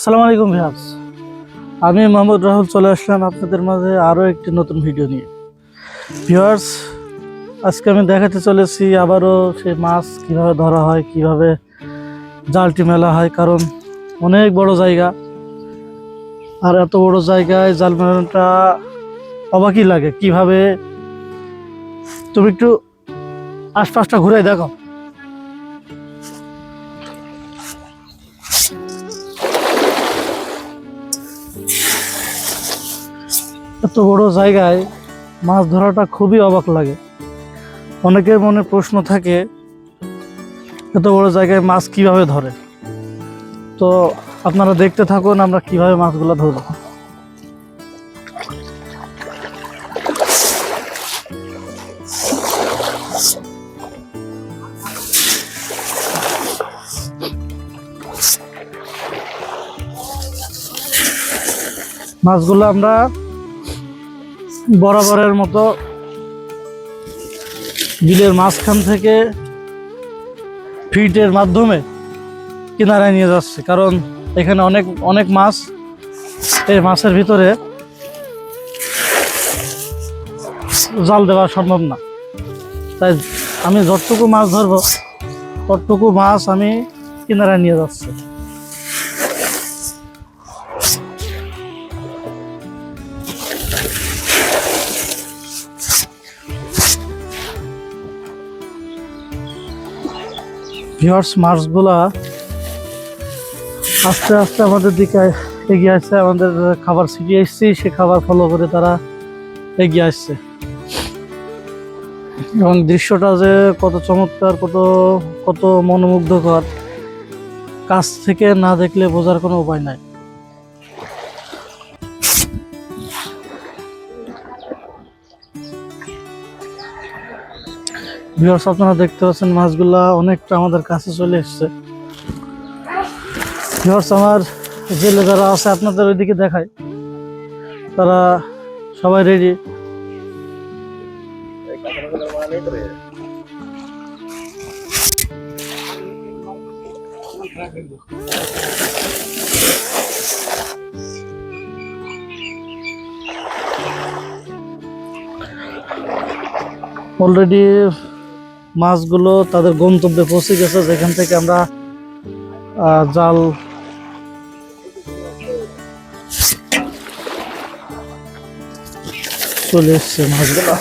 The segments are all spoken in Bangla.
আসসালামু আলাইকুম ভিউয়ার্স, আমি মোহাম্মদ রাহুল চলে আসলাম আপনাদের মাঝে আরও একটি নতুন ভিডিও নিয়ে। ভিউয়ার্স, আজকে আমি দেখাতে চলেছি আবারও সেই মাছ কিভাবে ধরা হয়, কিভাবে জালটি মেলা হয়। কারণ অনেক বড় জায়গা, আর এত বড় জায়গায় জাল মেলানোটা অবাকই লাগে। কিভাবে তুমি একটু আশপাশটা ঘুরে দেখো। এত বড় জায়গায় মাছ ধরাটা খুবই অবাক লাগে। অনেকের মনে প্রশ্ন থাকে, এত বড় জায়গায় মাছ কিভাবে ধরে। তো আপনারা দেখতে থাকুন আমরা কিভাবে মাছগুলো ধরব। মাছগুলো আমরা বরাবরের মতো বিলের মাঝখান থেকে ফিটের মাধ্যমে কিনারায় নিয়ে যাচ্ছে। কারণ এখানে অনেক অনেক মাছ, এই মাছের ভিতরে জাল দেওয়া সম্ভব না। তাই আমি যতটুকু মাছ ধরবো ততটুকু মাছ আমি কিনারায় নিয়ে যাচ্ছি। ভিউয়ার্স, মাছগুলা আস্তে আস্তে আমাদের দিকে এগিয়ে আসছে। আমাদের খাবার ছিটিয়ে এসছি, সে খাবার ফলো করে তারা এগিয়ে আসছে। এবং দৃশ্যটা যে কত চমৎকার, কত কত মনোমুগ্ধকর, কাছ থেকে না দেখলে বোঝার কোনো উপায় নাই। ভিউয়ার্স, আপনারা দেখতে পাচ্ছেন মাছগুলা অনেকটা আমাদের কাছে চলে এসছে। ভিউয়ার্স, আমার জেলে যারা আছে আপনাদের ওইদিকে দেখায়, তারা সবাই রেডি। অলরেডি মাছগুলো তাদের গন্তব্যে পৌঁছে গেছে, যেখান থেকে আমরা জাল চলে এসছে মাছগুলো।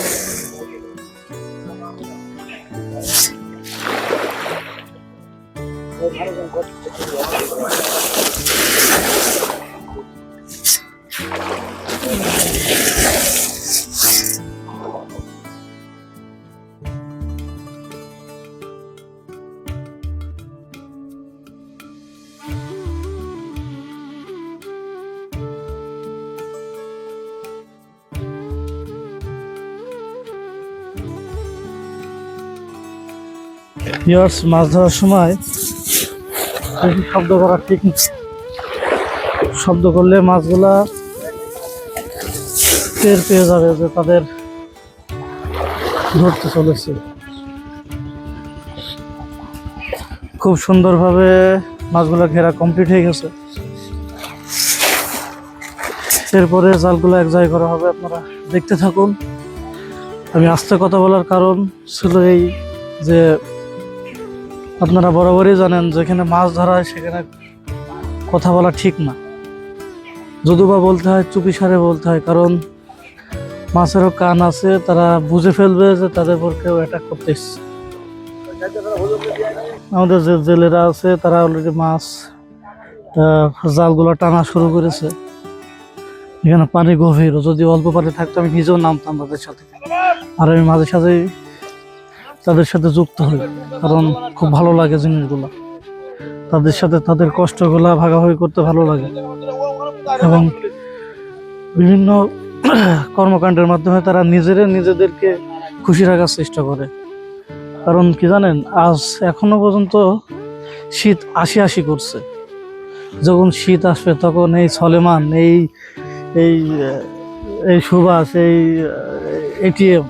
ভিউয়ার্স, মাছ ধরার সময় বেশি শব্দ করা ঠিক না। শব্দ করলে মাছগুলা টের পেয়ে যাবে যে তাদের ধরতে চলেছে। খুব সুন্দরভাবে মাছগুলা ঘেরা কমপ্লিট হয়ে গেছে। এরপরে জালগুলো এক জায়গায় করা হবে, আপনারা দেখতে থাকুন। আমি আস্তে কথা বলার কারণ ছিল এই যে আপনারা বরাবরই জানেন, যেখানে মাছ ধরা হয় সেখানে কথা বলা ঠিক না। যদিও বা বলতে হয় চুপি সারে বলতে হয়, কারণ মাছেরও কান আছে, তারা বুঝে ফেলবে যে তাদের উপর কেউ অ্যাটাক করতে এসছে। আমাদের যে জেলেরা আছে তারা অলরেডি মাছ জালগুলো টানা শুরু করেছে। এখানে পানি গভীর, যদি অল্প পানি থাকতো আমি নিজেও নামতাম তাদের সাথে, আর আমি মাঝে সাঝেই তাদের সাথে যুক্ত হই। কারণ খুব ভালো লাগে জিনিসগুলো, তাদের সাথে তাদের কষ্টগুলা ভাগাভাগি করতে ভালো লাগে। এবং বিভিন্ন কর্মকাণ্ডের মাধ্যমে তারা নিজেদেরকে খুশি রাখার চেষ্টা করে। কারণ কি জানেন, আজ এখনো পর্যন্ত শীত আসি করছে। যখন শীত আসবে তখন এই সলেমান, এই এই এই সুভাষ, এই এটিএম,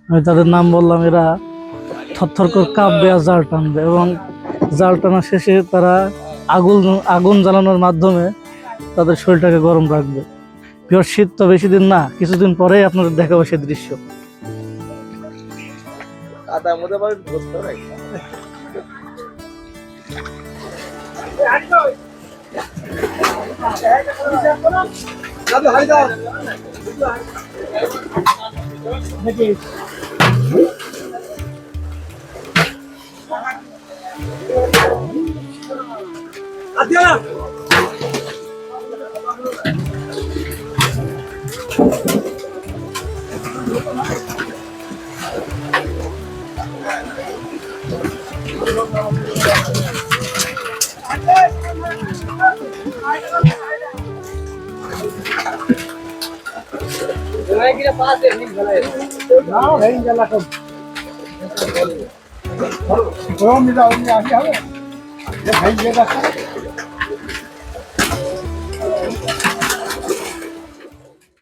আমি তাদের নাম বললাম, এরা থরথর করে কাঁপবে আর জাল টানবে। এবং জাল টানা শেষে তারা আগুন আগুন জ্বালানোর মাধ্যমে তাদের শরীরটাকে গরম রাখবে। পিওর শীত তো বেশি দিন না, কিছুদিন পরেই আপনাদের দেখাবো সে দৃশ্য।